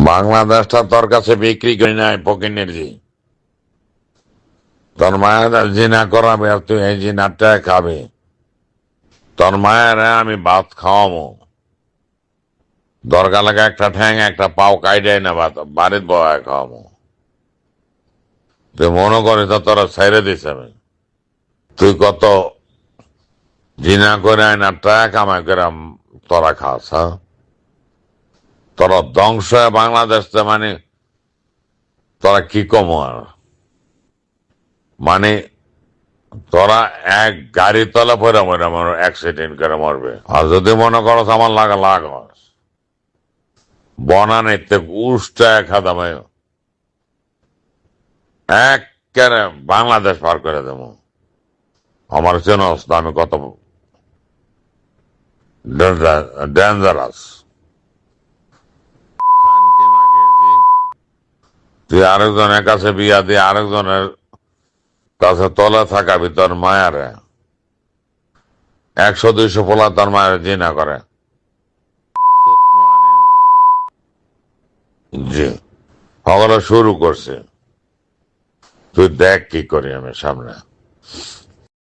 বাংলাদেশটা তোর কাছে বিক্রি করি নাই ফকিনের জি। তোর মায়ের জিনা করাবে আর তুই এই জিনারটা খাবি। তোর মায়ের আমি ভাত খাওয়াবো, দরকার লাগে একটা ঠ্যাং একটা পাও কাইডাই না ভাত বাড়ির বয় খাওয়াবো। তুই মনে করিস তো তোরা ছেড়ে দিস আমি? তুই কত জিনা করে আইনা টাকা কামাই করে তোরা খাস, হ্যাঁ? তোরা ধ্বংস হয়ে বাংলাদেশ মানে তোরা কি কম আর মানে তোরা এক গাড়ি তলা পরে মরে আমার অ্যাক্সিডেন্ট করে মরবে। আর যদি মনে করস আমার লাগা লাগস বনানের থেকে উষ্টা খাদামে এক কেরে বাংলাদেশ পার করে দেব। আমার চেনস না আমি কত ডেঞ্জারাস। তুই আরেকজনের কাছে বিয়া দিয়ে আরেকজনের কাছে তলে থাকাবি তোর মায়ারে 100-200 পোলা তোর মায়ের জিনা করে। জি, সকলে শুরু করছে। তুই দেখ কি করি আমি সামনে।